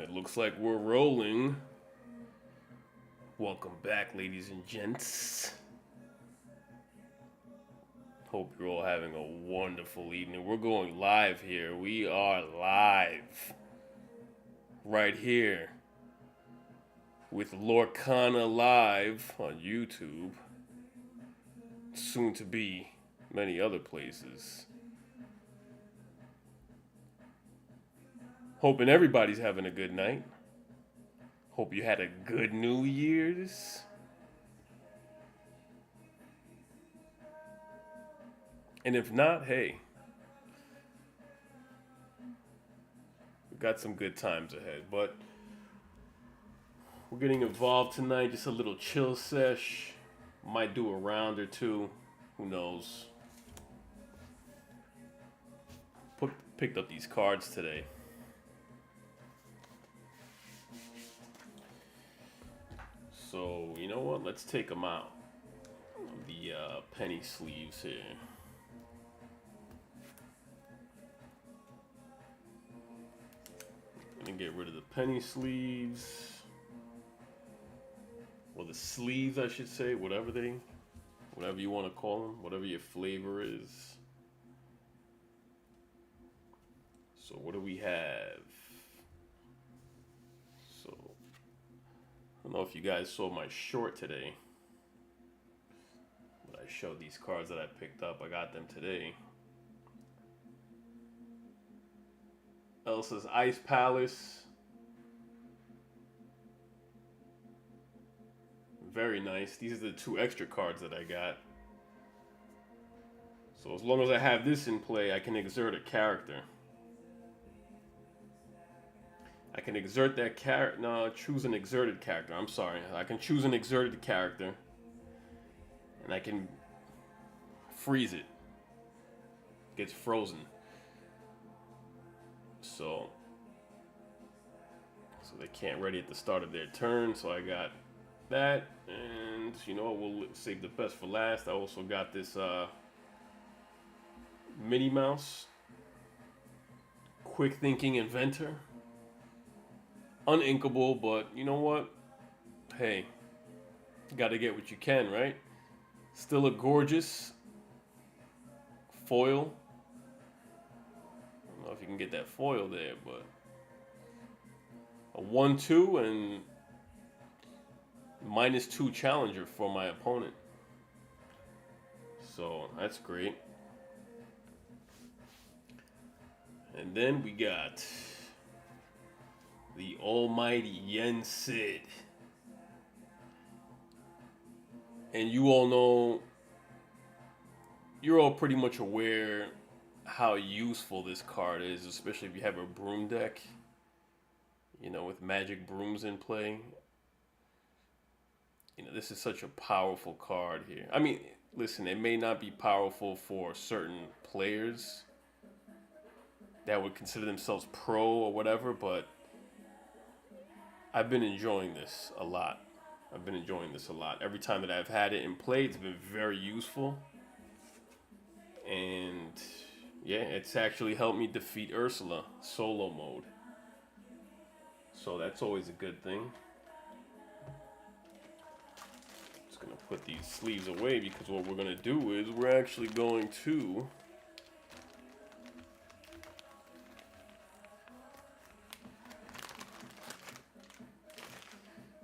It looks like we're rolling. Welcome back, ladies and gents. Hope you're all having a wonderful evening. We're going live here. We are live. Right here. With Lorcana live on YouTube. Soon to be many other places. Hoping everybody's having a good night. Hope you had a good New Year's. And if not, hey, we've got some good times ahead. But we're getting involved tonight. Just a little chill sesh. Might do a round or two. Who knows? Picked up these cards today. So, you know what? Let's take them out. The penny sleeves here. And get rid of the penny sleeves. Well, the sleeves, I should say. Whatever you want to call them. Whatever your flavor is. So, what do we have? I don't know if you guys saw my short today, but I showed these cards that I picked up. I got them today. Elsa's Ice Palace. Very nice. These are the two extra cards that I got. So as long as I have this in play, I can exert a character. I can exert that character. No, choose an exerted character. I'm sorry. I can choose an exerted character. And I can freeze it. It gets frozen. So they can't ready at the start of their turn. So I got that. And you know what? We'll save the best for last. I also got this Minnie Mouse. Quick thinking inventor. Uninkable, but you know what? Hey, you gotta get what you can, right? Still a gorgeous foil. I don't know if you can get that foil there, but a 1/2 and -2 challenger for my opponent. So that's great. And then we got the almighty Yen Sid. And you all know, you're all pretty much aware how useful this card is, especially if you have a broom deck, you know, with magic brooms in play. You know, this is such a powerful card here. I mean, listen, it may not be powerful for certain players that would consider themselves pro or whatever, but I've been enjoying this a lot. Every time that I've had it in play, it's been very useful. And yeah, it's actually helped me defeat Ursula solo mode. So that's always a good thing. Just gonna put these sleeves away because what we're gonna do is we're actually going to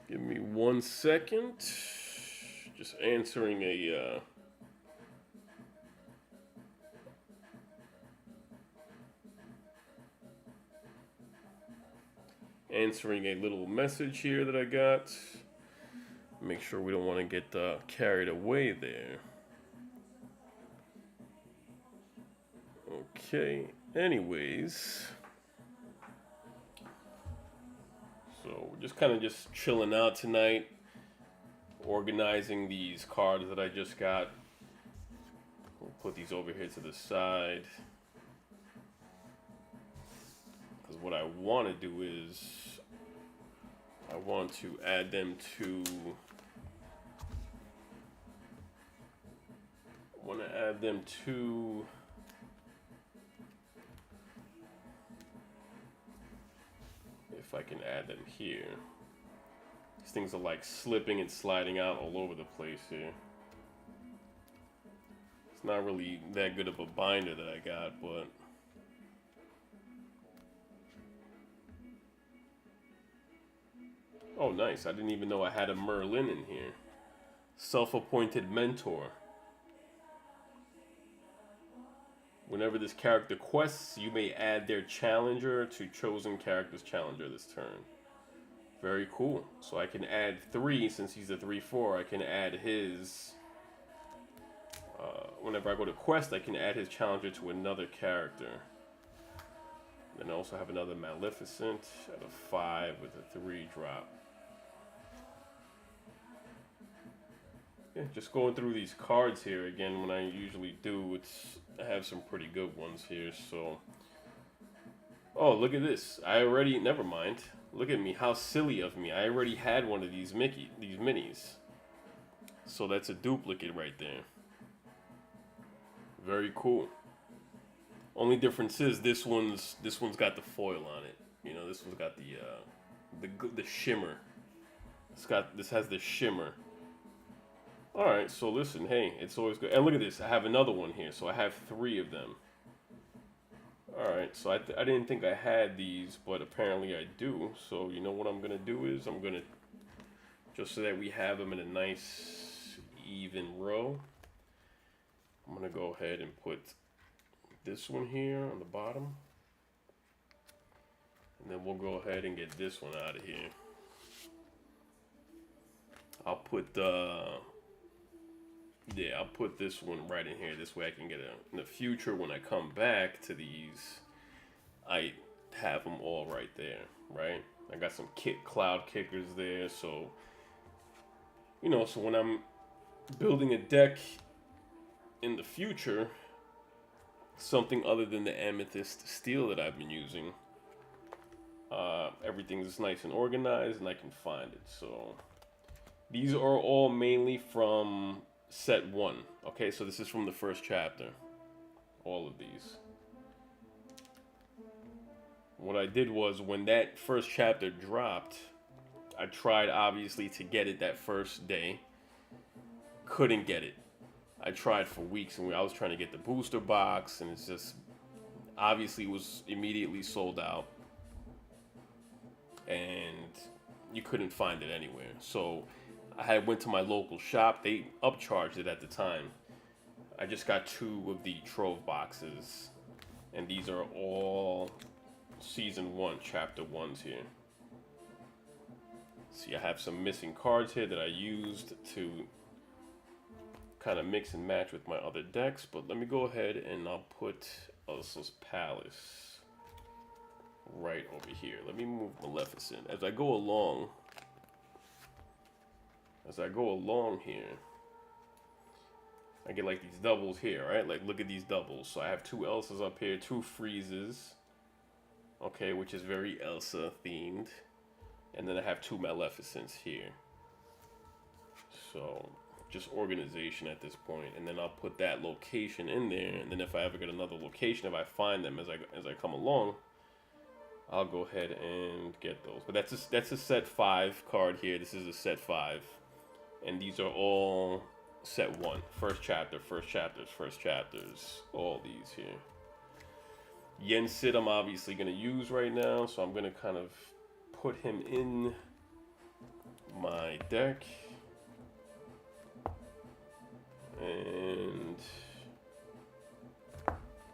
give me 1 second. Just answering a little message here that I got. Make sure we don't want to get carried away there. Okay. Anyways. So we're just kind of just chilling out tonight, organizing these cards that I just got. We'll put these over here to the side. Because what I want to do is I want to add them to if I can add them here. These things are like slipping and sliding out all over the place here. It's not really that good of a binder that I got, but oh, nice. I didn't even know I had a Merlin in here. Self-appointed mentor. Whenever this character quests, you may add their challenger to chosen character's challenger this turn. Very cool. So I can add 3, since he's a 3/4, I can add his... whenever I go to quest, I can add his challenger to another character. Then I also have another Maleficent at a 5 with a 3 drop. Yeah, just going through these cards here again when I usually do, I have some pretty good ones here, so... Oh, look at this. Never mind. Look at me, how silly of me. I already had one of these minis. So that's a duplicate right there. Very cool. Only difference is this one's got the foil on it. You know, this one's got the shimmer. This has the shimmer. All right, so listen, hey, it's always good. And look at this, I have another one here, so I have 3 of them. All right, so I didn't think I had these, but apparently I do. So you know what I'm gonna do is I'm gonna, just so that we have them in a nice even row, I'm gonna go ahead and put this one here on the bottom, and then we'll go ahead and get this one out of here. I'll put I'll put this one right in here. This way I can get in the future when I come back to these, I have them all right there, right? I got some cloud kickers there, so, you know, so when I'm building a deck in the future, something other than the amethyst steel that I've been using, everything's nice and organized and I can find it. So these are all mainly from set 1. Okay, so this is from the first chapter. All of these. What I did was, when that first chapter dropped, I tried obviously to get it that first day. Couldn't get it. I tried for weeks, and I was trying to get the booster box, and it's just, obviously it was immediately sold out. And you couldn't find it anywhere. So I went to my local shop. They upcharged it at the time. I just got 2 of the Trove boxes, and these are all Season 1, Chapter 1s here. See, I have some missing cards here that I used to kind of mix and match with my other decks, but let me go ahead and I'll put Ursula's Palace right over here. Let me move Maleficent. As I go along here, I get like these doubles here, right? Like, look at these doubles. So I have 2 Elsas up here, 2 Freezes, okay, which is very Elsa themed. And then I have 2 Maleficents here. So just organization at this point. And then I'll put that location in there. And then if I ever get another location, if I find them as I come along, I'll go ahead and get those. But that's a set 5 card here. This is a set 5. And these are all set 1. First chapters, all these here. Yen Sid I'm obviously going to use right now, so I'm going to kind of put him in my deck. And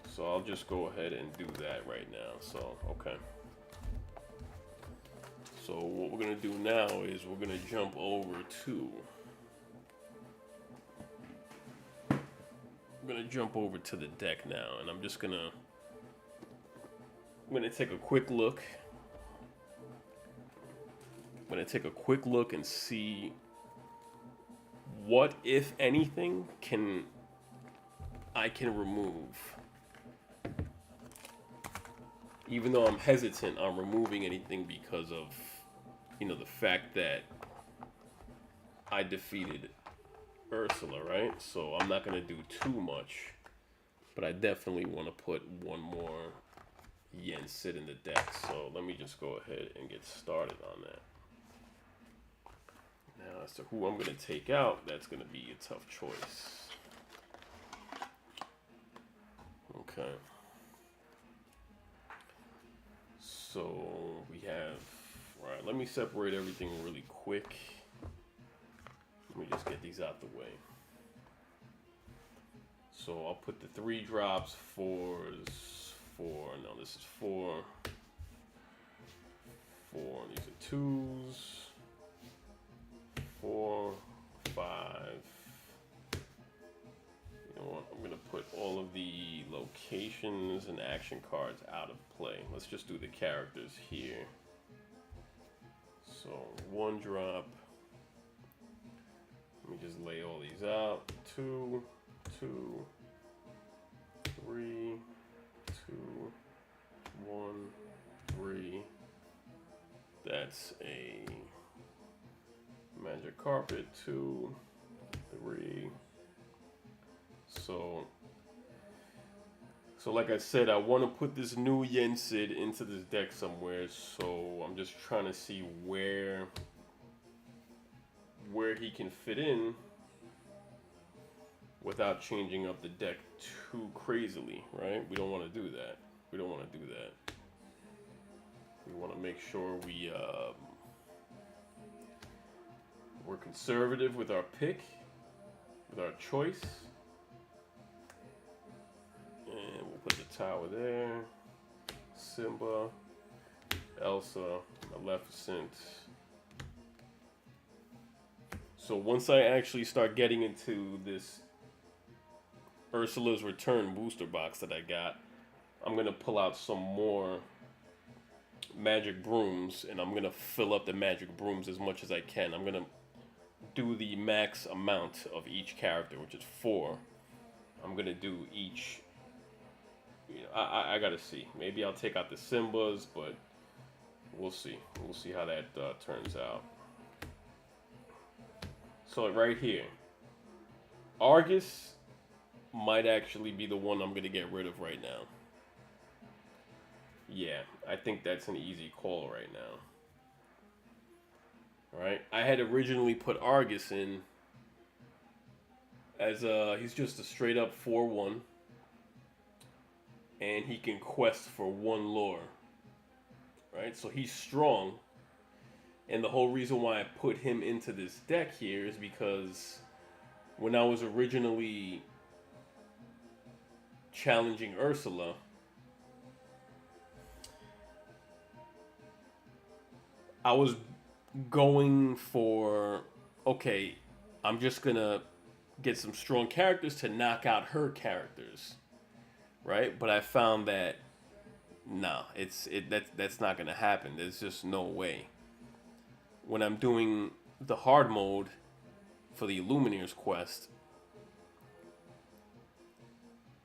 so I'll just go ahead and do that right now. So, okay. So what we're going to do now is we're going to jump over to... I'm going to jump over to the deck now, and I'm going to take a quick look. I'm going to take a quick look and see what, if anything, I can remove. Even though I'm hesitant on removing anything because of, you know, the fact that I defeated Ursula, right? So I'm not going to do too much. But I definitely want to put one more yen sit in the deck. So let me just go ahead and get started on that. Now, as to who I'm going to take out, that's going to be a tough choice. Okay. So we have, all right, let me separate everything really quick. Let me just get these out the way. So I'll put the 3 drops, 4s, 4, no, this is 4, 4, these are 2s, 4, 5. You know what, I'm gonna put all of the locations and action cards out of play. Let's just do the characters here. So 1 drop. Let me just lay all these out. 2, 2, 3, 2, 1, 3. That's a magic carpet. 2, 3. So like I said, I want to put this new Yen Sid into this deck somewhere. So I'm just trying to see where he can fit in without changing up the deck too crazily, right? We don't want to do that. We don't want to do that. We want to make sure we're conservative with our pick, with our choice. And we'll put the tower there. Simba, Elsa, Maleficent. So once I actually start getting into this Ursula's Return booster box that I got, I'm going to pull out some more magic brooms, and I'm going to fill up the magic brooms as much as I can. I'm going to do the max amount of each character, which is 4. I'm going to do each. You know, I got to see. Maybe I'll take out the Simbas, but we'll see. We'll see how that turns out. So right here, Argus might actually be the one I'm going to get rid of right now. Yeah, I think that's an easy call right now. Alright, I had originally put Argus in as he's just a straight up 4/1. And he can quest for 1 lore. Right, so he's strong. And the whole reason why I put him into this deck here is because when I was originally challenging Ursula, I was going for, okay, I'm just gonna get some strong characters to knock out her characters, right? But I found that no, that's not gonna happen. There's just no way. When I'm doing the hard mode for the Illumineers quest,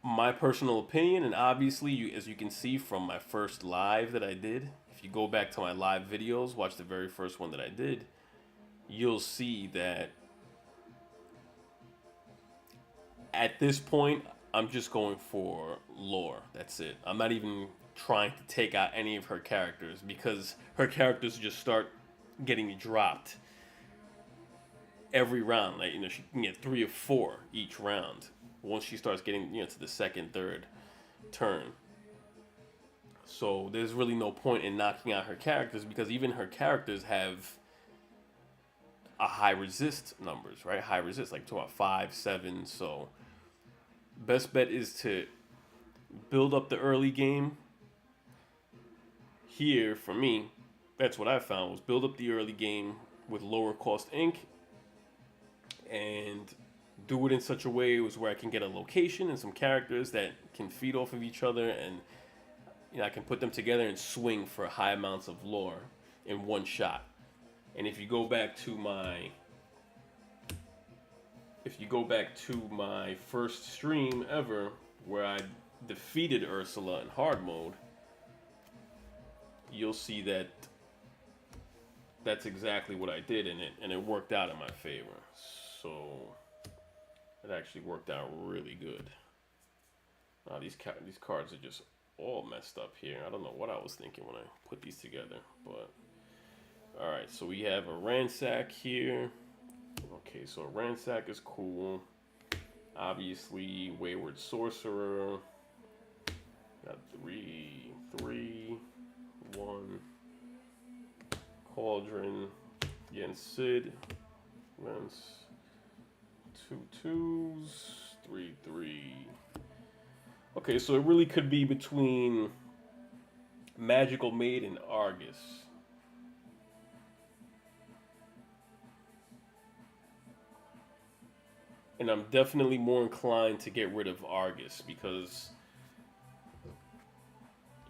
my personal opinion, and obviously, as you can see from my first live that I did, if you go back to my live videos, watch the very first one that I did, you'll see that at this point, I'm just going for lore. That's it. I'm not even trying to take out any of her characters because her characters just start getting dropped every round. Like, she can get 3 or 4 each round once she starts getting, to the second, third turn. So there's really no point in knocking out her characters because even her characters have a high resist numbers, right? High resist, like 5, 7. So best bet is to build up the early game. Here, for me, that's what I found, was build up the early game with lower cost ink and do it in such a way where I can get a location and some characters that can feed off of each other, and I can put them together and swing for high amounts of lore in one shot. And if you go back to my first stream ever where I defeated Ursula in hard mode, you'll see that that's exactly what I did in it, and it worked out in my favor. So it actually worked out really good. These cards are just all messed up here. I don't know what I was thinking when I put these together, but all right. So we have a ransack here. Okay, so a ransack is cool. Obviously, wayward sorcerer. Got 3, 3, 1. Cauldron. Again, Sid. Runs 2 2s. 3 3. Okay, so it really could be between Magical Maid and Argus. And I'm definitely more inclined to get rid of Argus because,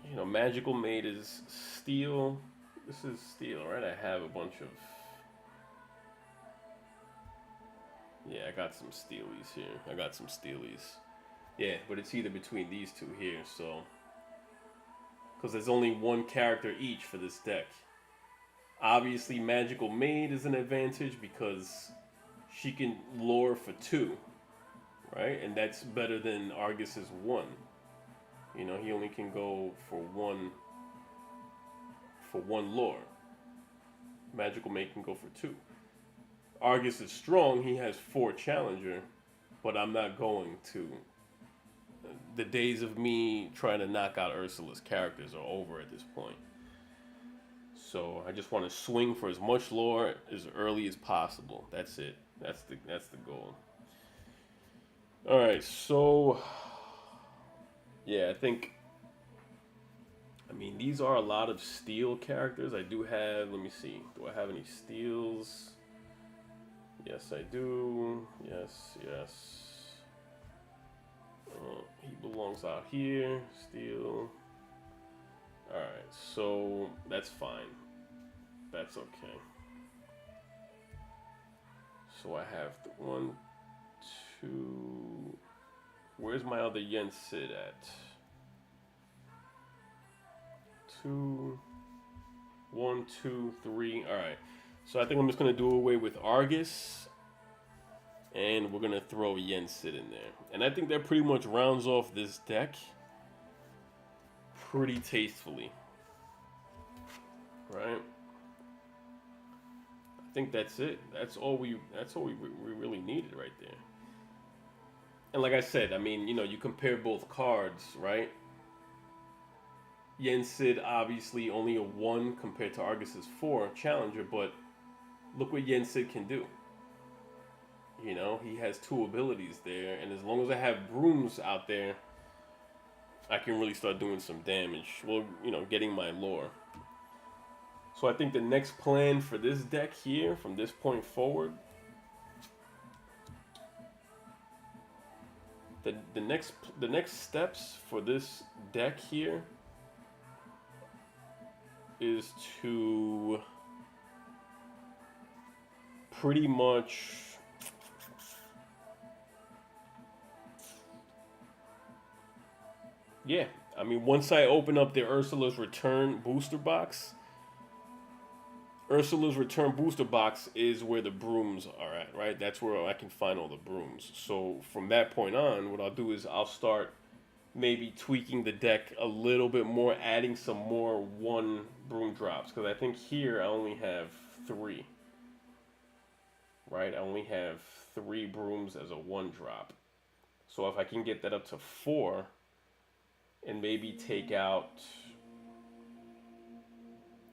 you know, Magical Maid is steel. This is steel, right? I have a bunch of. Yeah, I got some steelies here. I got some steelies. Yeah, but it's either between these two here, so. Because there's only one character each for this deck. Obviously, Magical Maid is an advantage because she can lure for 2, right? And that's better than Argus's 1. You know, he only can go for one lure. Magical Maid can go for 2. Argus is strong. He has 4 challenger, but I'm not going to. The days of me trying to knock out Ursula's characters are over at this point. So I just want to swing for as much lore as early as possible. That's it. That's the goal. All right, so yeah, I think. I mean, these are a lot of steel characters. I do have. Let me see. Do I have any steels? Yes, I do. Yes, yes. He belongs out here. Steel. Alright, so that's fine. That's okay. So I have the 1, 2. Where's my other Yen Sid at? 2. 1, 2, 3. Alright. So I think I'm just going to do away with Argus. And we're going to throw Yen Sid in there. And I think that pretty much rounds off this deck pretty tastefully. Right? I think that's it. That's all we really needed right there. And like I said, I mean, you know, you compare both cards, right? Yen Sid obviously only a 1 compared to Argus's 4 challenger, but look what Yen Sid can do. You know, he has 2 abilities there, and as long as I have brooms out there, I can really start doing some damage. Well, you know, getting my lore. So I think the next plan for this deck here, from this point forward, the next steps for this deck here is to pretty much yeah, I mean, once I open up the Ursula's Return booster box, Ursula's Return booster box is where the brooms are at, right? That's where I can find all the brooms. So from that point on, what I'll do is I'll start maybe tweaking the deck a little bit more, adding some more 1 broom drops. Because I think here I only have 3, right? I only have 3 brooms as a 1 drop. So if I can get that up to 4, and maybe take out.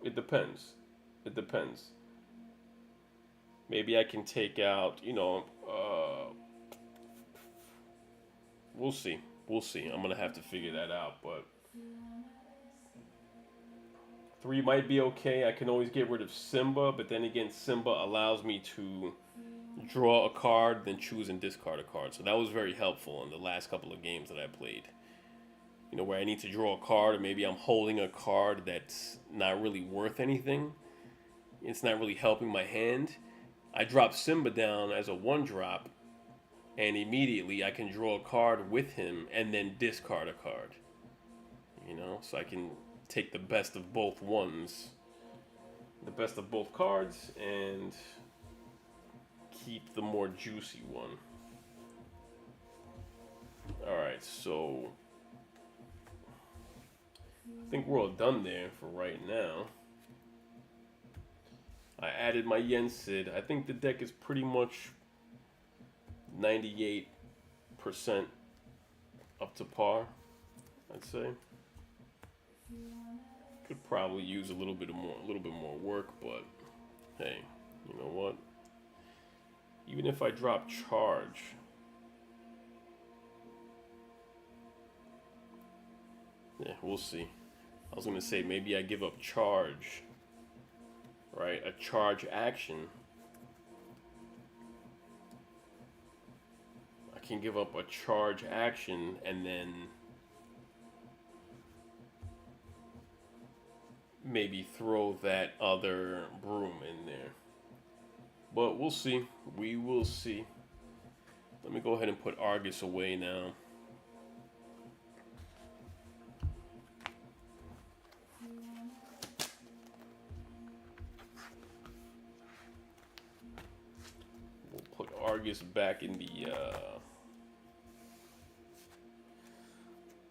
It depends. It depends. Maybe I can take out, you know, we'll see. We'll see. I'm going to have to figure that out, but 3 might be okay. I can always get rid of Simba, but then again, Simba allows me to draw a card, then choose and discard a card. So that was very helpful in the last couple of games that I played. You know, where I need to draw a card, or maybe I'm holding a card that's not really worth anything. It's not really helping my hand. I drop Simba down as a 1 drop, and immediately I can draw a card with him and then discard a card. You know, so I can take the best of both ones, the best of both cards, and keep the more juicy one. Alright, so I think we're all done there for right now. I added my Yen Sid. I think the deck is pretty much 98% up to par, I'd say. Could probably use a little bit more work, but hey, you know what? Even if I drop charge, yeah, we'll see. I was gonna say maybe I give up charge, right? A charge action. I can give up a charge action and then maybe throw that other broom in there. But we'll see. We will see. Let me go ahead and put Argus away now. We'll put Argus back in the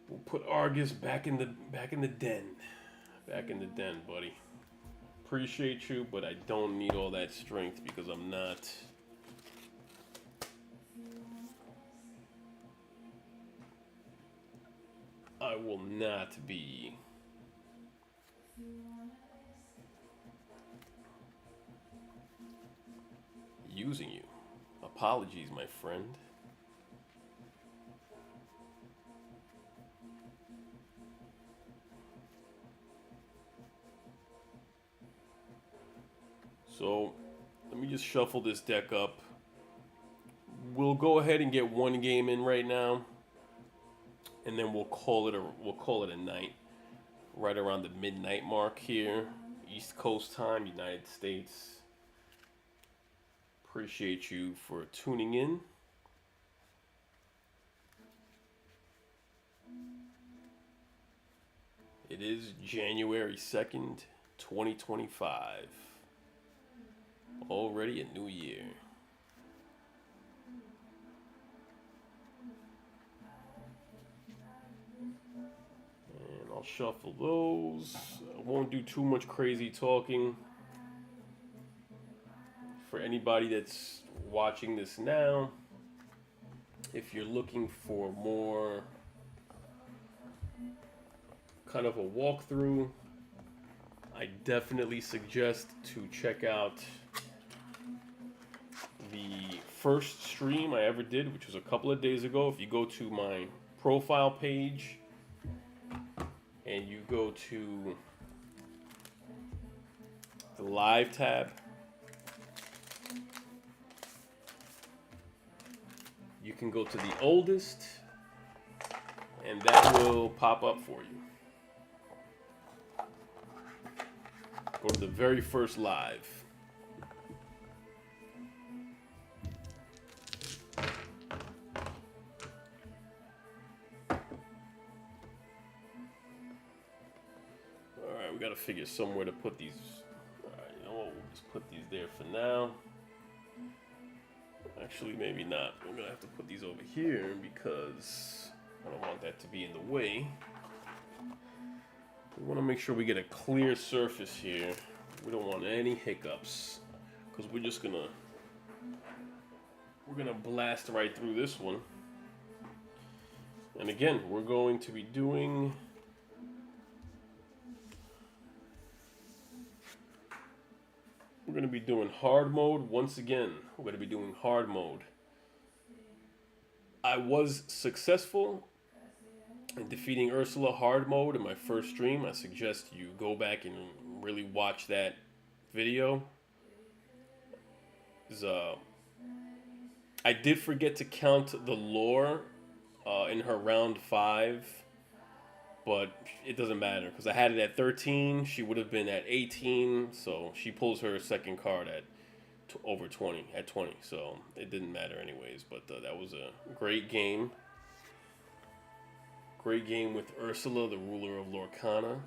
we'll put Argus back in the den. Back in the den, buddy. Appreciate you, but I don't need all that strength because I'm not. I will not be using you. Apologies, my friend. So, let me just shuffle this deck up. We'll go ahead and get one game in right now, and then we'll call it a night. Right around the midnight mark here, East Coast time, United States. Appreciate you for tuning in. It is January 2nd, 2025. Already a new year. And I'll shuffle those. I won't do too much crazy talking. For anybody that's watching this now, if you're looking for more kind of a walkthrough, I definitely suggest to check out the first stream I ever did, which was a couple of days ago. If you go to my profile page and you go to the live tab, you can go to the oldest and that will pop up for you. Go to the very first live. Alright, we gotta figure somewhere to put these. Alright, you know what? We'll just put these there for now. Actually, maybe not. We're gonna have to put these over here because I don't want that to be in the way. We want to make sure we get a clear surface here. We don't want any hiccups because we're gonna blast right through this one. And again, we're going to be doing hard mode once again. We're going to be doing hard mode. I was successful in defeating Ursula hard mode in my first stream. I suggest you go back and really watch that video. I did forget to count the lore in her round 5, but it doesn't matter because I had it at 13. She would have been at 18, so she pulls her second card at over 20, at 20, so it didn't matter anyways. But that was a great game. Great game with Ursula, the ruler of Lorcana.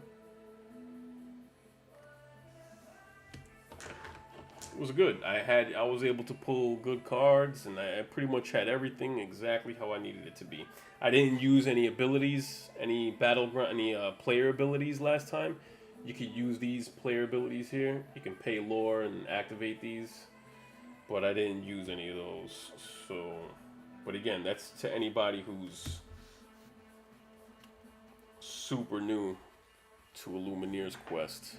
It was good. I was able to pull good cards, and I pretty much had everything exactly how I needed it to be. I didn't use any abilities, any battleground, any player abilities last time. You could use these player abilities here. You can pay lore and activate these, but I didn't use any of those. So, but again, that's to anybody who's super new to a Lumineer's quest.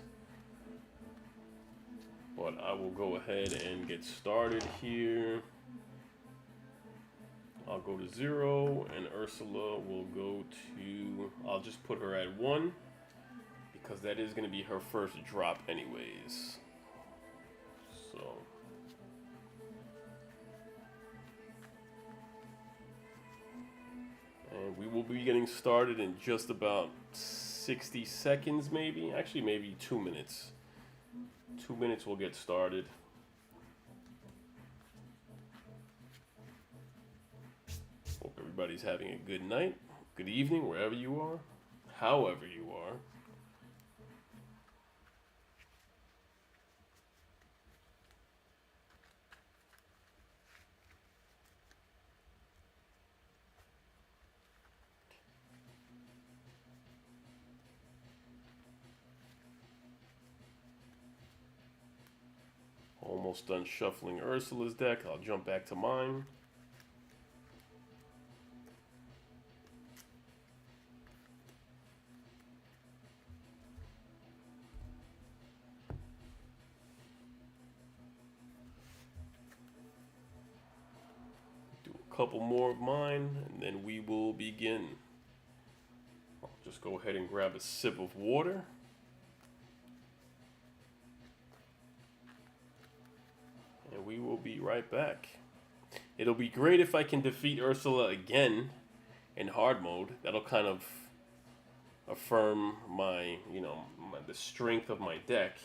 But I will go ahead and get started here. I'll go to 0, and Ursula will go to... I'll just put her at 1, because that is going to be her first drop anyways. So... and we will be getting started in just about 60 seconds maybe. Actually, maybe 2 minutes. 2 minutes we'll get started. Hope everybody's having a good night, good evening, wherever you are, however you are. Almost done shuffling Ursula's deck. I'll jump back to mine. Do a couple more of mine, and then we will begin. I'll just go ahead and grab a sip of water. And we will be right back. It'll be great if I can defeat Ursula again in hard mode. That'll kind of affirm my, the strength of my deck.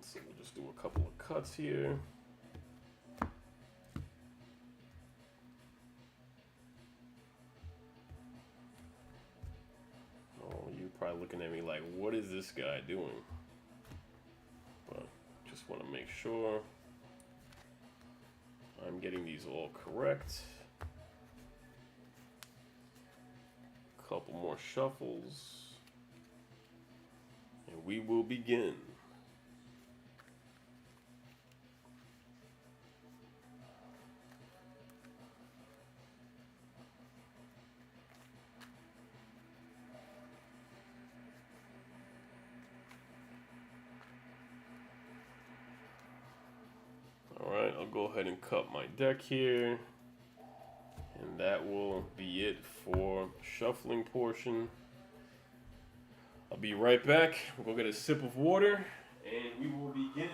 So we'll just do a couple of cuts here. Oh, you're probably looking at me like, what is this guy doing? But just want to make sure I'm getting these all correct. Couple more shuffles, and we will begin. Alright, I'll go ahead and cut my deck here. And that will be it for shuffling portion. I'll be right back. We'll go get a sip of water, and we will begin.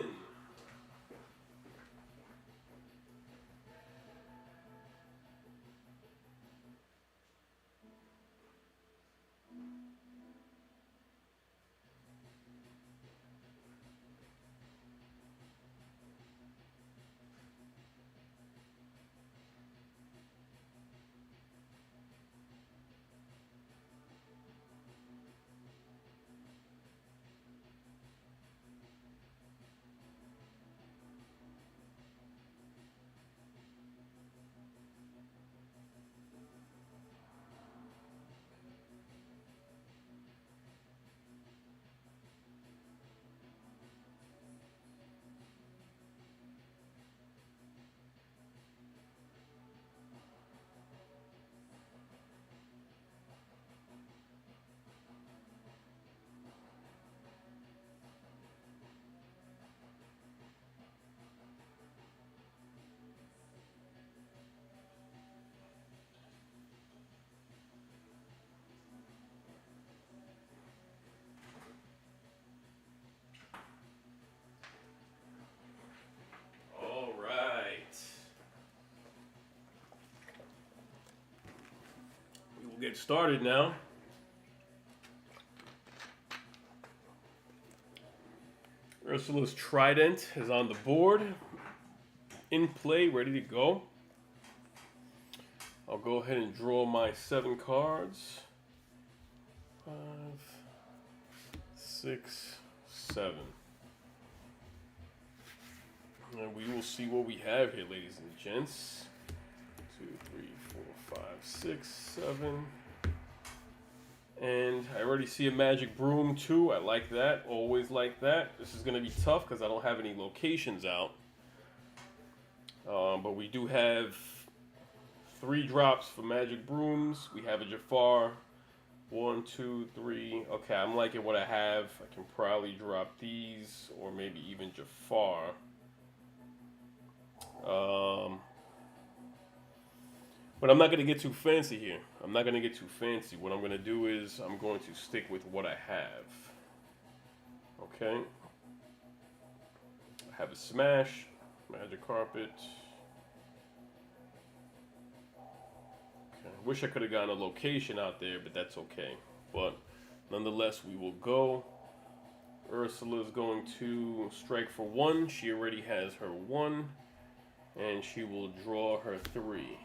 Get started now. Ursula's Trident is on the board, in play, ready to go. I'll go ahead and draw my 7 cards. 5, 6, 7. And we will see what we have here, ladies and gents. 2, 3, 4, 5, 6, 7. And I already see a magic broom too. I like that. Always like that. This is going to be tough because I don't have any locations out. But we do have 3 drops for magic brooms. We have a Jafar. 1, 2, 3. Okay, I'm liking what I have. I can probably drop these or maybe even Jafar. But I'm not going to get too fancy here. I'm not going to get too fancy. What I'm going to do is I'm going to stick with what I have. Okay. I have a smash, magic carpet. Okay. Wish I could have gotten a location out there, but that's okay. But nonetheless, we will go. Ursula is going to strike for 1. She already has her 1. And she will draw her 3.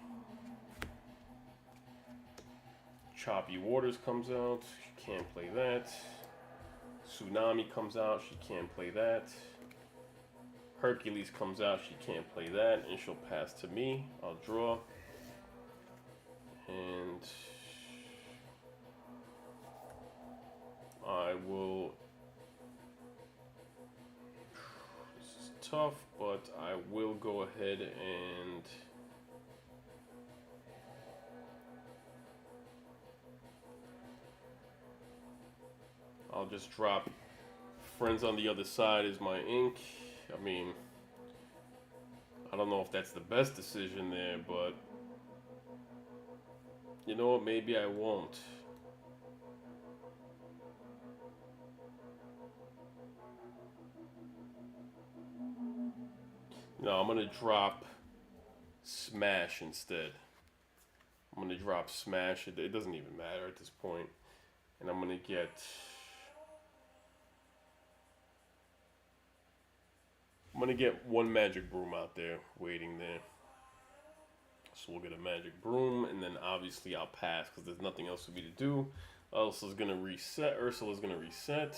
Choppy Waters comes out. She can't play that. Tsunami comes out. She can't play that. Hercules comes out. She can't play that. And she'll pass to me. I'll draw. And I will... This is tough, but I will go ahead and... I'll just drop Friends on the Other Side as my ink. I mean, I don't know if that's the best decision there, but you know what? Maybe I won't. No, I'm going to drop Smash instead. I'm going to drop Smash. It doesn't even matter at this point. And I'm going to get... I'm going to get 1 magic broom out there, waiting there. So we'll get a magic broom, and then obviously I'll pass because there's nothing else for me to do. Ursula's going to reset. Ursula's going to reset.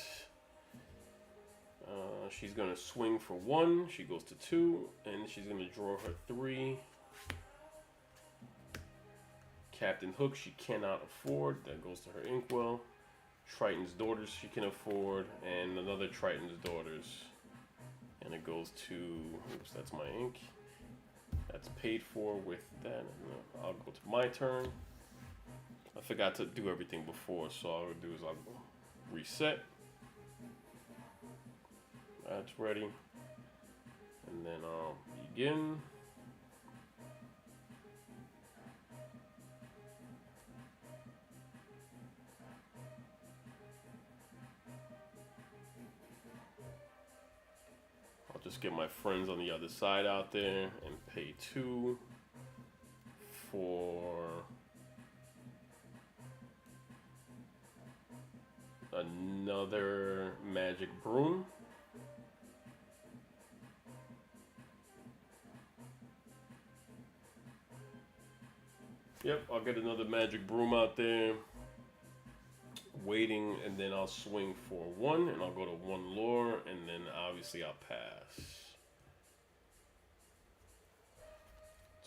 She's going to swing for 1. She goes to 2, and she's going to draw her 3. Captain Hook, she cannot afford. That goes to her Inkwell. Triton's Daughters, she can afford, and another Triton's Daughters. And it goes to, oops, that's my ink. That's paid for with that. I'll go to my turn. I forgot to do everything before, so all I'll do is I'll reset. That's ready. And then I'll begin. Just get my friends on the other side out there and pay 2 for another magic broom. Yep, I'll get another magic broom out there. Waiting, and then I'll swing for 1, and I'll go to 1 lore, and then obviously I'll pass.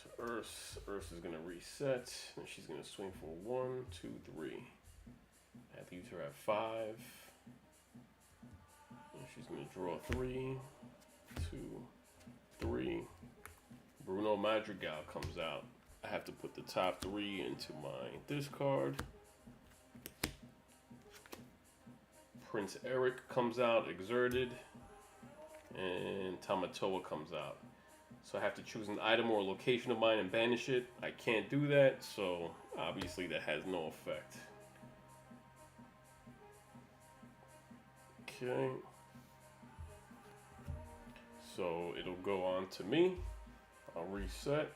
To Urs is going to reset, and she's going to swing for 1, 2, 3. That leaves her at 5. And she's going to draw 3, 2, 3. Bruno Madrigal comes out. I have to put the top 3 into my discard. Prince Eric comes out, Exerted, and Tamatoa comes out. So I have to choose an item or a location of mine and banish it. I can't do that, so obviously that has no effect. Okay. So it'll go on to me. I'll reset,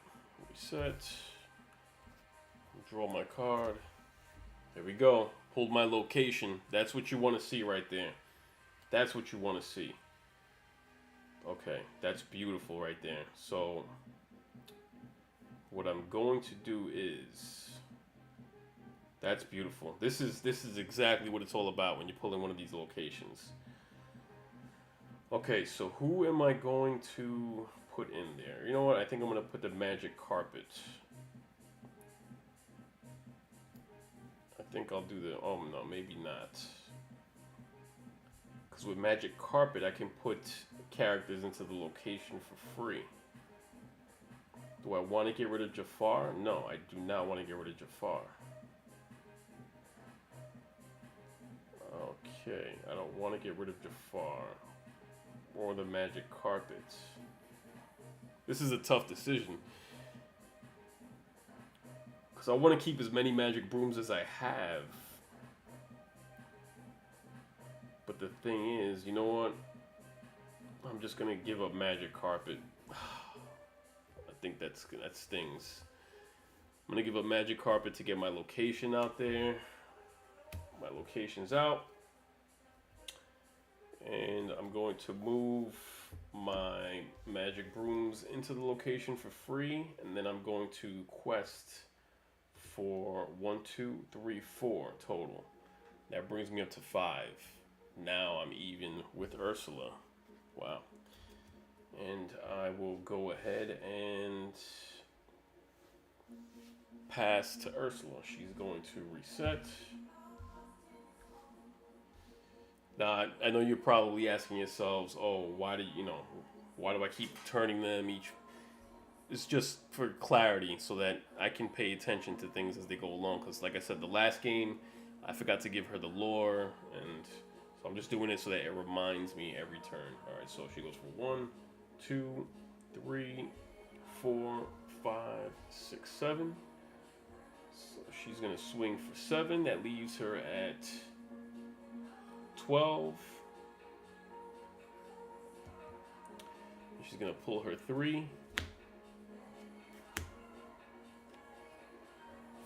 draw my card. There we go. Pulled my location. That's what you want to see right there. That's what you want to see. Okay, that's beautiful right there. So what I'm going to do is That's beautiful. This is exactly what it's all about when you pull in one of these locations. Okay, so who am I going to put in there? You know what? I think I'm going to put the magic carpet. I think I'll do the... Oh, no, maybe not. Because with magic carpet, I can put characters into the location for free. Do I want to get rid of Jafar? No, I do not want to get rid of Jafar. Okay, I don't want to get rid of Jafar. Or the magic carpet. This is a tough decision. Because I want to keep as many magic brooms as I have. But the thing is, you know what? I'm just going to give up magic carpet. I think that stings. I'm going to give up magic carpet to get my location out there. My location's out. And I'm going to move my magic brooms into the location for free, and then I'm going to quest for 1, 2, 3, 4 total. That brings me up to 5. Now I'm even with Ursula. Wow. And I will go ahead and pass to Ursula. She's going to reset. Now, I know you're probably asking yourselves, oh, why do I keep turning them each? It's just for clarity so that I can pay attention to things as they go along. Because like I said, the last game, I forgot to give her the lore. And so I'm just doing it so that it reminds me every turn. All right, so she goes for 1, 2, 3, 4, 5, 6, 7. So she's going to swing for 7. That leaves her at 12. She's gonna pull her 3.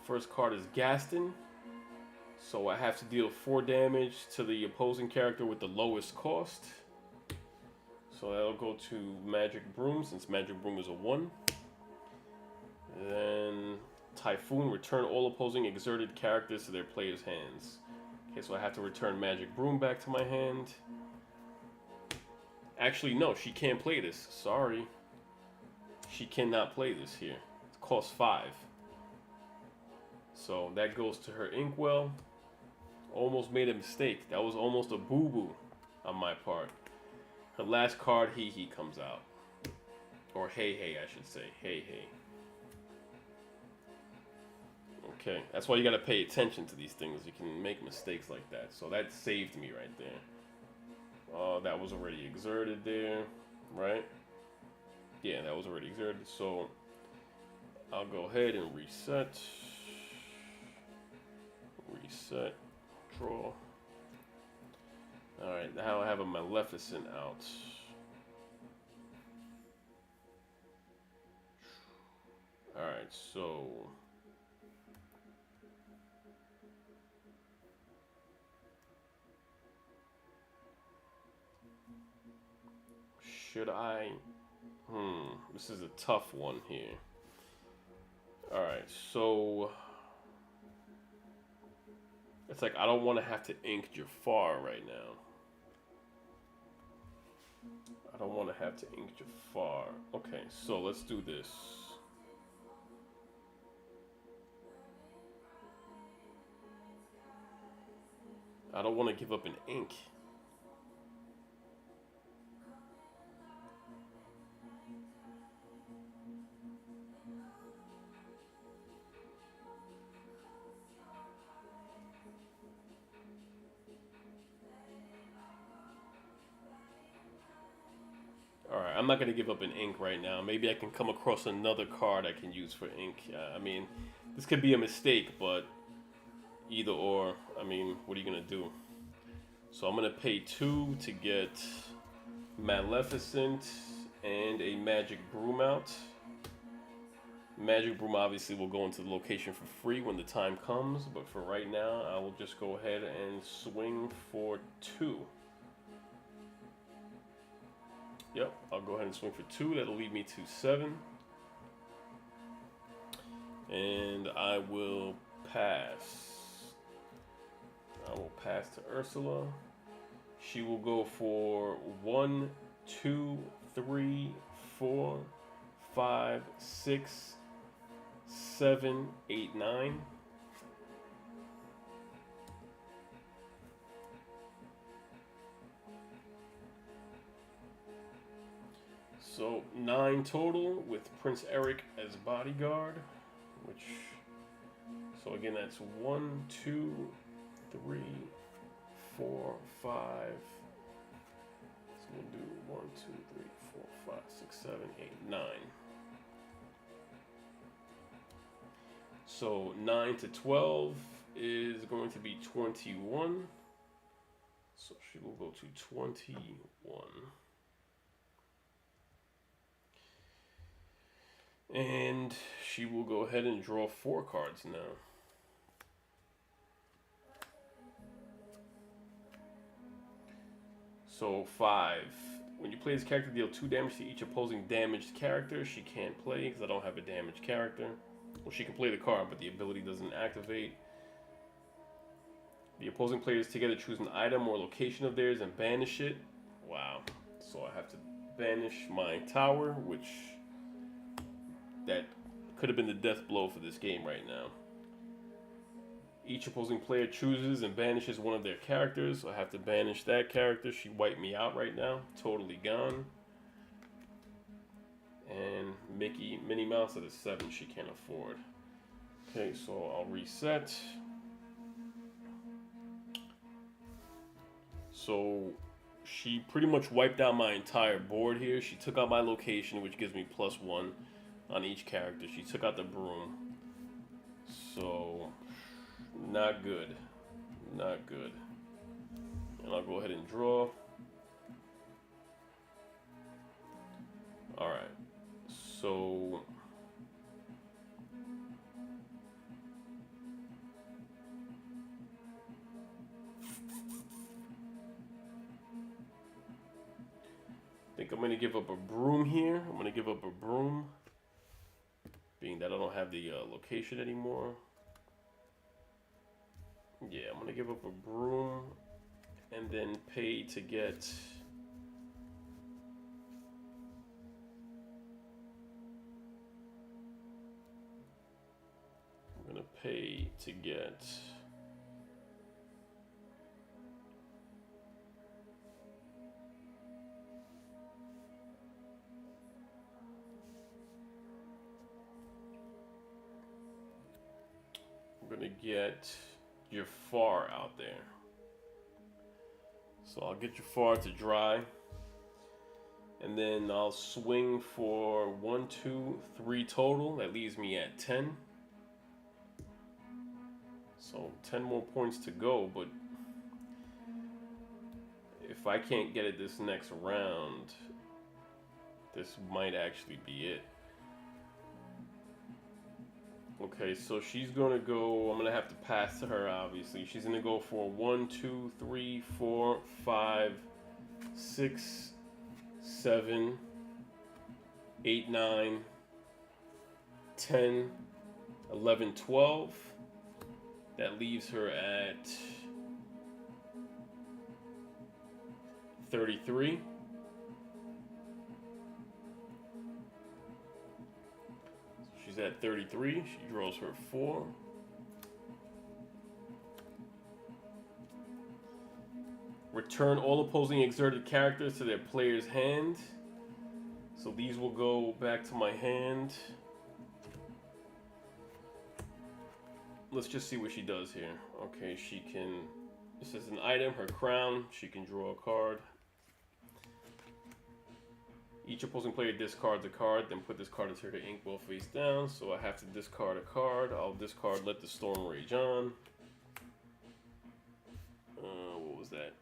First card is Gaston, so I have to deal 4 damage to the opposing character with the lowest cost. So that'll go to Magic Broom, since Magic Broom is a 1. Then Typhoon, return all opposing exerted characters to their player's hands. Okay, so I have to return Magic Broom back to my hand. Actually, no, she can't play this. Sorry. She cannot play this here. It costs 5. So that goes to her Inkwell. Almost made a mistake. That was almost a boo-boo on my part. Her last card, He comes out. Or Hey, I should say. Hey. Okay, that's why you gotta pay attention to these things. You can make mistakes like that. So that saved me right there. That was already exerted there, right? Yeah, that was already exerted. So I'll go ahead and reset. Reset. Draw. Alright, now I have a Maleficent out. Alright, so should I? This is a tough one here. Alright, so it's like I don't want to have to ink Jafar right now. I don't want to have to ink Jafar. Okay, so let's do this. I don't want to give up an ink. Alright, I'm not going to give up an ink right now. Maybe I can come across another card I can use for ink. I mean, this could be a mistake, but either or, I mean, what are you going to do? So I'm going to pay 2 to get Maleficent and a Magic Broom out. Magic Broom obviously will go into the location for free when the time comes, but for right now, I will just go ahead and swing for 2. Yep, I'll go ahead and swing for 2. That'll lead me to 7. And I will pass. I will pass to Ursula. She will go for 1, 2, 3, 4, 5, 6, 7, 8, 9. So 9 total with Prince Eric as bodyguard, which, so again, that's 1, 2, 3, 4, 5. So we'll do 1, 2, 3, 4, 5, 6, 7, 8, 9. So 9 to 12 is going to be 21. So she will go to 21. And she will go ahead and draw 4 cards now. So 5. When you play this character, deal 2 damage to each opposing damaged character. She can't play because I don't have a damaged character. Well, she can play the card, but the ability doesn't activate. The opposing players together choose an item or location of theirs and banish it. Wow. So I have to banish my tower, which that could have been the death blow for this game right now. Each opposing player chooses and banishes one of their characters. So I have to banish that character. She wiped me out right now. Totally gone. And Minnie Mouse at a 7 she can't afford. Okay, so I'll reset. So she pretty much wiped out my entire board here. She took out my location, which gives me +1 on each character. She took out the broom. So not good. Not good. And I'll go ahead and draw. Alright. So I think I'm going to give up a broom here. I'm going to give up a broom, being that I don't have the location anymore. Yeah, I'm going to give up a broom and then pay to get... I'm going to pay to get... I'm going to get Jafar out there. So I'll get Jafar to dry. And then I'll swing for 1, 2, 3 total. That leaves me at 10. So 10 more points to go, but if I can't get it this next round, this might actually be it. Okay, so she's gonna go, I'm gonna have to pass to her, obviously. She's gonna go for 1, 2, 3, 4, 5, 6, 7, 8, 9, 10, 11, 12. That leaves her at 33. She's at 33. She draws her 4. Return all opposing exerted characters to their player's hand. So these will go back to my hand. Let's just see what she does here. Okay, she can... This is an item, her crown. She can draw a card. Each opposing player discards a card, then put this card into her inkwell face down. So I have to discard a card. I'll discard Let the Storm Rage On. What was that?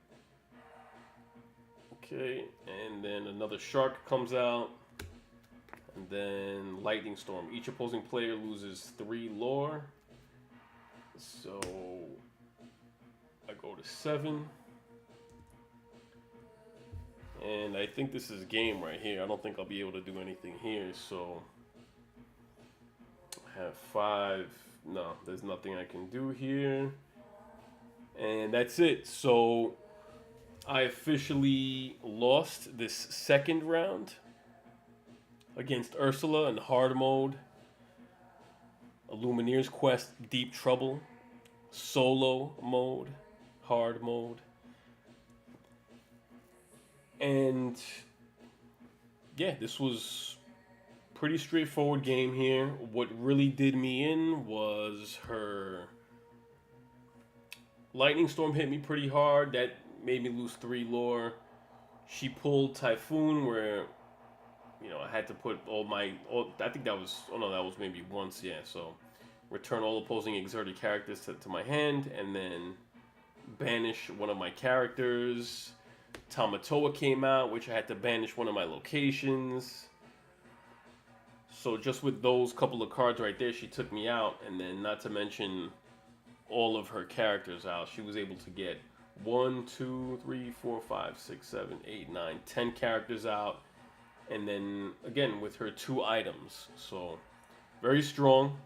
Okay, and then another shark comes out. And then Lightning Storm. Each opposing player loses 3 lore. So I go to 7. And I think this is game right here. I don't think I'll be able to do anything here. So I have 5. No, there's nothing I can do here. And that's it. So I officially lost this second round against Ursula in hard mode, a Lumineer's Quest Deep Trouble, solo mode, hard mode. And yeah, this was pretty straightforward game here. What really did me in was her Lightning Storm hit me pretty hard. That made me lose 3 lore. She pulled Typhoon where, I had to put I think that was, oh no, that was maybe once, yeah. So return all opposing exerted characters to my hand and then banish one of my characters. Tamatoa came out, which I had to banish one of my locations. So just with those couple of cards right there, she took me out. And then not to mention all of her characters out. She was able to get 1, 2, 3, 4, 5, 6, 7, 8, 9, 10 characters out. And then again with her 2 items. So very strong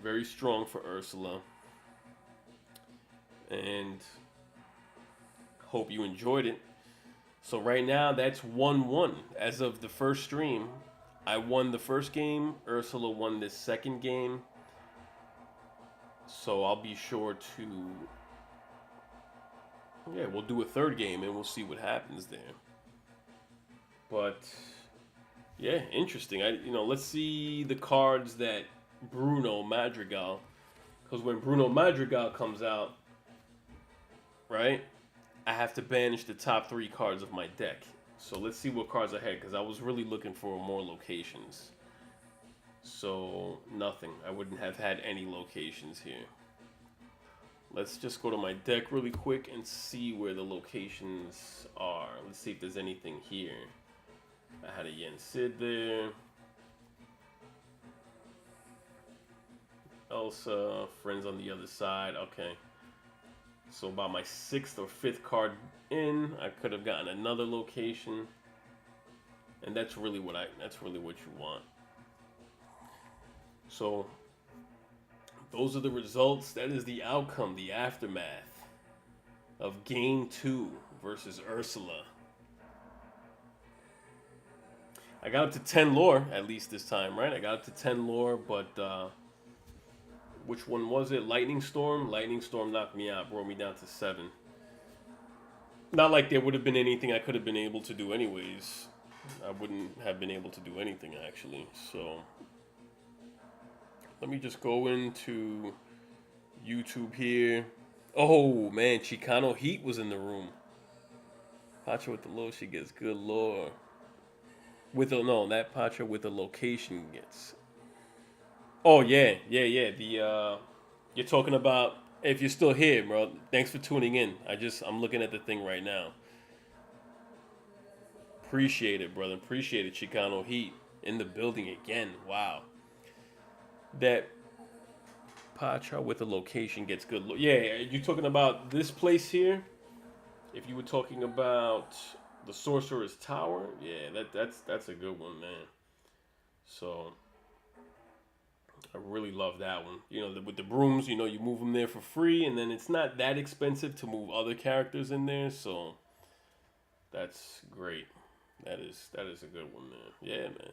for Ursula. And hope you enjoyed it. So right now that's 1-1 as of the first stream. I won the first game. Ursula won this second game. So I'll be sure to, we'll do a third game and we'll see what happens there. But yeah, interesting. Let's see the cards that Bruno Madrigal, because when Bruno Madrigal comes out, right, I have to banish the top 3 cards of my deck. So let's see what cards I had, because I was really looking for more locations. So nothing. I wouldn't have had any locations here. Let's just go to my deck really quick and see where the locations are. Let's see if there's anything here. I had a Yen Sid there. Elsa, friends on the other side. Okay. So about my 6th or 5th card in, I could have gotten another location. And that's really what you want. So those are the results. That is the outcome, the aftermath of game 2 versus Ursula. I got up to 10 lore, at least this time, right? I got up to 10 lore, but which one was it? Lightning Storm? Lightning Storm knocked me out, brought me down to 7. Not like there would have been anything I could have been able to do anyways. I wouldn't have been able to do anything, actually. So let me just go into YouTube here. Oh, man, Chicano Heat was in the room. Pacha with the lore, she gets good lore. That Pacha with the location gets. Oh, yeah. You're talking about, if you're still here, bro, thanks for tuning in. I'm looking at the thing right now. Appreciate it, brother. Appreciate it, Chicano Heat. In the building again. Wow. That Pacha with the location gets good. Yeah, you talking about this place here? If you were talking about the Sorcerer's Tower, yeah, that's a good one, man. So I really love that one. With the brooms, you move them there for free, and then it's not that expensive to move other characters in there. So that's great. That is a good one, man. Yeah, man.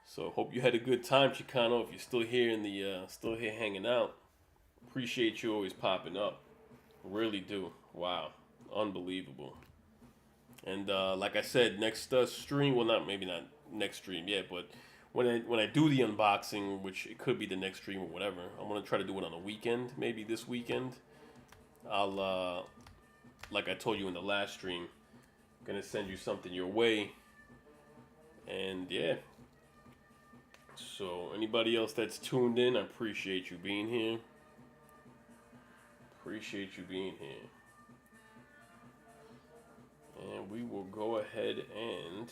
So hope you had a good time, Chicano. If you're still here still here hanging out, appreciate you always popping up. Really do. Wow, unbelievable. And like I said, next stream, well, not next stream yet, but when I do the unboxing, which it could be the next stream or whatever, I'm gonna try to do it on a weekend, maybe this weekend. I'll like I told you in the last stream, gonna send you something your way. And yeah. So anybody else that's tuned in, I appreciate you being here. Appreciate you being here. And we will go ahead and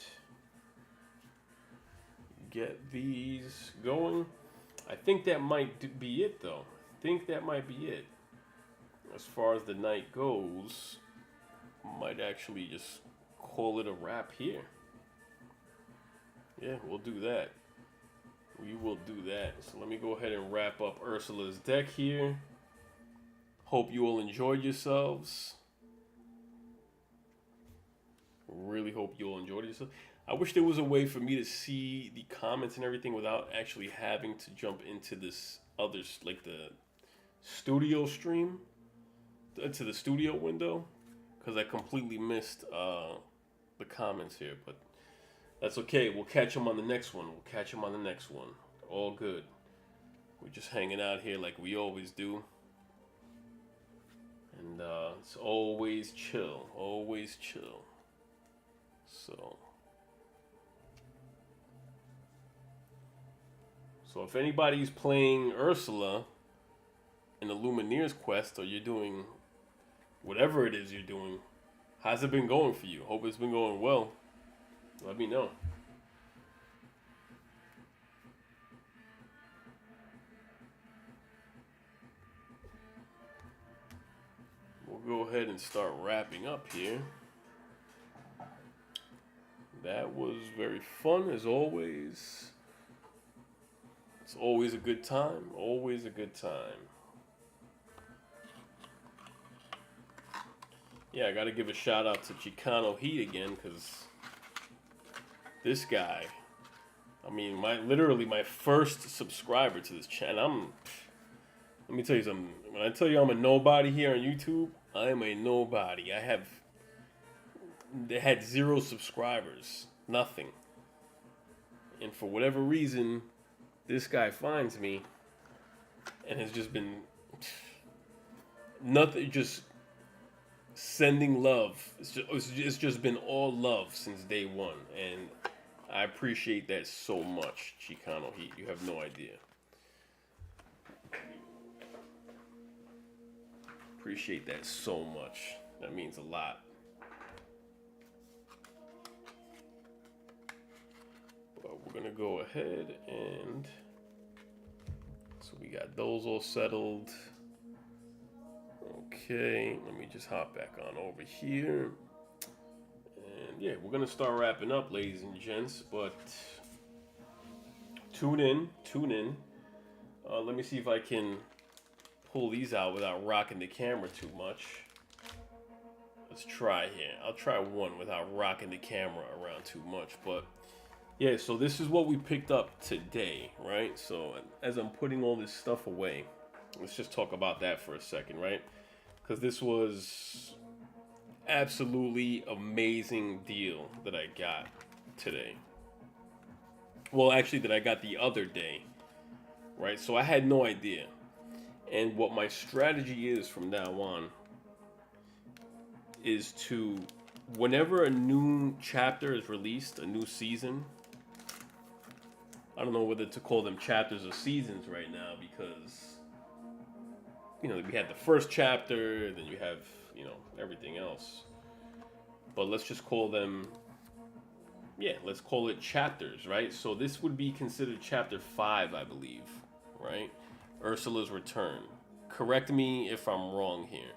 get these going. I think that might be it, though. I think that might be it. As far as the night goes, might actually just call it a wrap here. Yeah, we'll do that. We will do that. So let me go ahead and wrap up Ursula's deck here. Hope you all enjoyed yourselves. Really hope you all enjoyed yourself. I wish there was a way for me to see the comments and everything without actually having to jump into this other, like the studio stream, to the studio window, because I completely missed the comments here. But that's okay. We'll catch them on the next one. We'll catch them on the next one. All good. We're just hanging out here like we always do. And it's always chill. Always chill. So if anybody's playing Ursula in the Lumineers quest, or you're doing whatever it is you're doing, how's it been going for you? Hope it's been going well. Let me know. We'll go ahead and start wrapping up here. That was very fun as always. It's always a good time. Always a good time. Yeah, I gotta give a shout out to Chicano Heat again, because this guy, I mean, literally my first subscriber to this channel. Let me tell you something. When I tell you I'm a nobody here on YouTube, I am a nobody. They had 0 subscribers, nothing. And for whatever reason, this guy finds me and has just been nothing, just sending love. It's just been all love since day one, and I appreciate that so much, Chicano Heat. You have no idea. Appreciate that so much. That means a lot. But we're gonna go ahead and so we got those all settled. Okay, let me just hop back on over here. And yeah, we're gonna start wrapping up, ladies and gents, but tune in. Let me see if I can pull these out without rocking the camera too much. Let's try here. I'll try one without rocking the camera around too much. But yeah, so this is what we picked up today, right? So as I'm putting all this stuff away, let's just talk about that for a second, right? Because this was absolutely amazing deal that I got today. Well, actually, that I got the other day, right? So I had no idea. And what my strategy is from now on is to, whenever a new chapter is released, a new season, I don't know whether to call them chapters or seasons right now, because, you know, we had the first chapter, then you have, you know, everything else. But let's just call them, yeah, let's call it chapters, right? So this would be considered chapter 5, I believe, right? Ursula's Return. Correct me if I'm wrong here.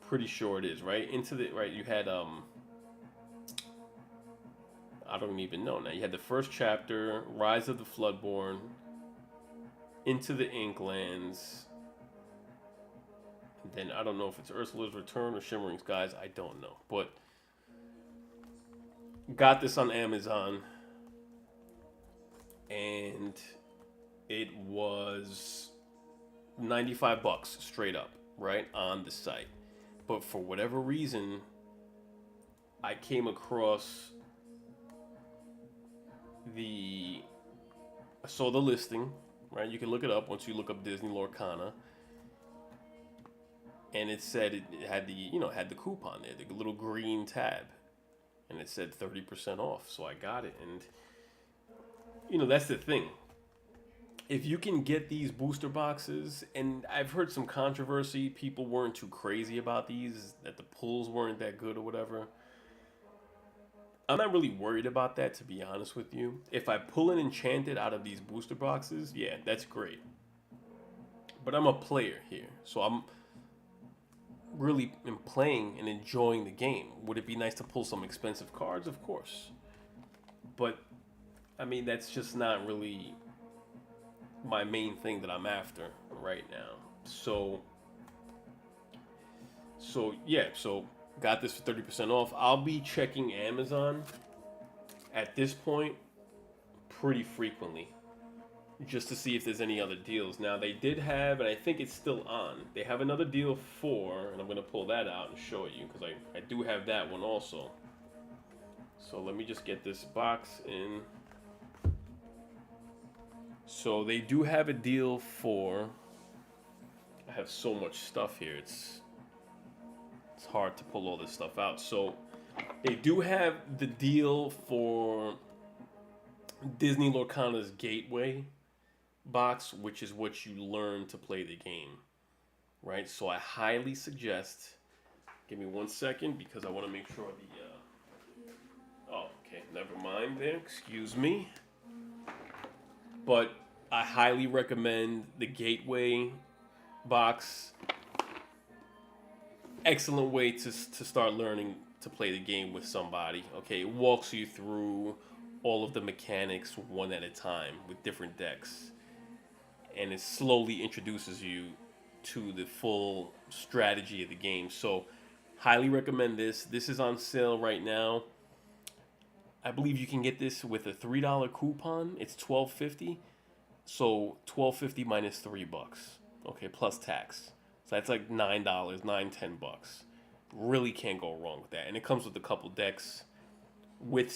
Pretty sure it is, right? You had, I don't even know now. You had the first chapter, Rise of the Floodborn, Into the Inklands. Then I don't know if it's Ursula's Return or Shimmering Skies. I don't know. But got this on Amazon. And it was $95 straight up, right, on the site. But for whatever reason, I came across I saw the listing, right? You can look it up once you look up Disney Lorcana. And it said it had had the coupon there, the little green tab. And it said 30% off. So I got it. And, you know, that's the thing. If you can get these booster boxes, and I've heard some controversy, people weren't too crazy about these, that the pulls weren't that good or whatever. I'm not really worried about that, to be honest with you. If I pull an enchanted out of these booster boxes, yeah, that's great. But I'm a player here, so I'm really playing and enjoying the game. Would it be nice to pull some expensive cards? Of course. But, I mean, that's just not really my main thing that I'm after right now. So So yeah, so got this for 30% off. I'll be checking Amazon at this point pretty frequently just to see if there's any other deals. Now they did have, and I think it's still on. They have another deal for, and I'm gonna pull that out and show it you because I do have that one also. So let me just get this box in. So they do have a deal for. I have so much stuff here. It's hard to pull all this stuff out. So they do have the deal for Disney Lorcana's Gateway box, which is what you learn to play the game, right? So I highly suggest. Give me 1 second because I want to make sure the. Oh, okay. Never mind there. Excuse me. But I highly recommend the Gateway box. Excellent way to start learning to play the game with somebody. Okay, it walks you through all of the mechanics one at a time with different decks, and it slowly introduces you to the full strategy of the game. So highly recommend this. This is on sale right now. I believe you can get this with a $3 coupon. It's $12.50. So $12.50 minus $3. Okay, plus tax. So that's like $9, $10. Really can't go wrong with that. And it comes with a couple decks with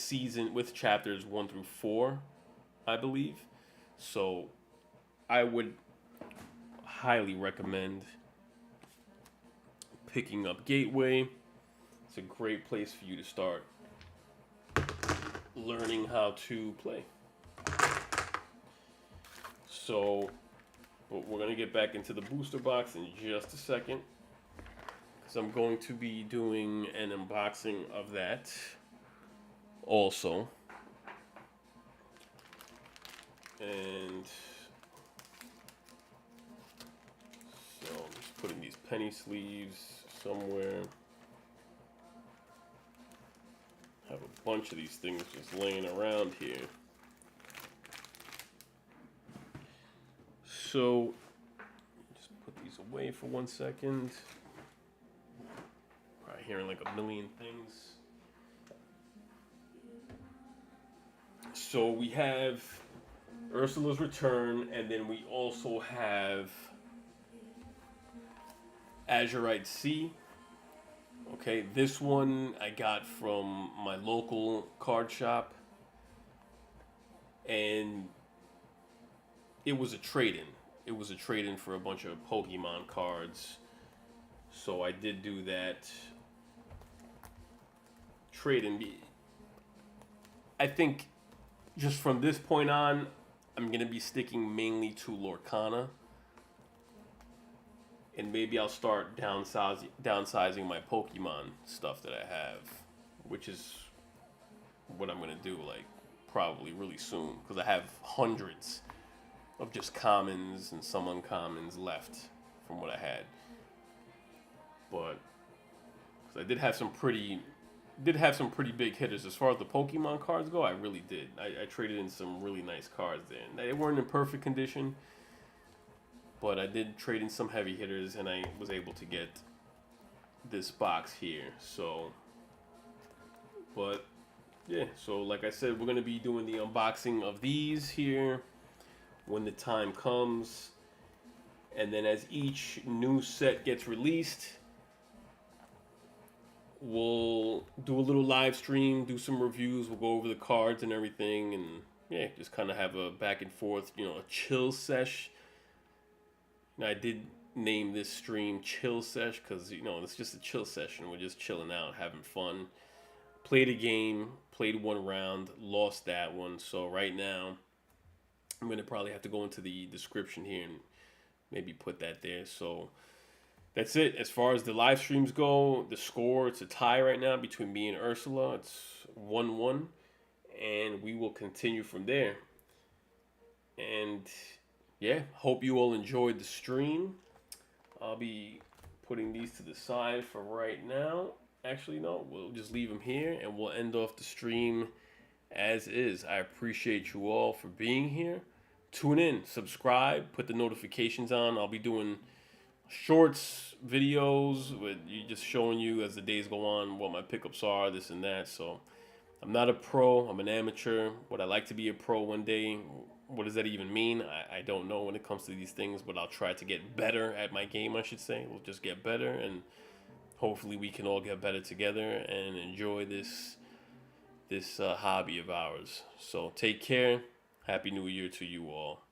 chapters 1 through 4, I believe. So I would highly recommend picking up Gateway. It's a great place for you to start learning how to play. So, but we're going to get back into the booster box in just a second, because I'm going to be doing an unboxing of that also. And so I'm just putting these penny sleeves somewhere. Have a bunch of these things just laying around here. So, just put these away for 1 second. Probably hearing like a million things. So we have Ursula's Return, and then we also have Azurite Sea. Okay, this one I got from my local card shop, and it was a trade-in. It was a trade-in for a bunch of Pokemon cards. So I did do that trade-in. I think just from this point on, I'm going to be sticking mainly to Lorcana. And maybe I'll start downsizing my Pokemon stuff that I have, which is what I'm going to do, like, probably really soon. Because I have hundreds of just commons and some uncommons left from what I had. But I did have some pretty big hitters as far as the Pokemon cards go. I really did. I traded in some really nice cards there. They weren't in perfect condition, but I did trade in some heavy hitters, and I was able to get this box here. So, but yeah. So like I said, we're gonna be doing the unboxing of these here when the time comes, and then as each new set gets released, we'll do a little live stream, do some reviews, we'll go over the cards and everything, and yeah, just kind of have a back and forth, a chill sesh. Now, I did name this stream Chill Sesh because, it's just a chill session. We're just chilling out, having fun. Played a game, played one round, lost that one. So right now, I'm going to probably have to go into the description here and maybe put that there. So that's it. As far as the live streams go, the score, it's a tie right now between me and Ursula. It's 1-1, and we will continue from there. And yeah, hope you all enjoyed the stream. I'll be putting these to the side for right now. Actually, no, we'll just leave them here, and we'll end off the stream as is. I appreciate you all for being here. Tune in, subscribe, put the notifications on. I'll be doing shorts videos with you just showing you as the days go on what my pickups are, this and that. So I'm not a pro. I'm an amateur. Would I like to be a pro one day? What does that even mean? I don't know when it comes to these things, but I'll try to get better at my game, I should say. We'll just get better, and hopefully we can all get better together and enjoy this hobby of ours. So take care. Happy New Year to you all.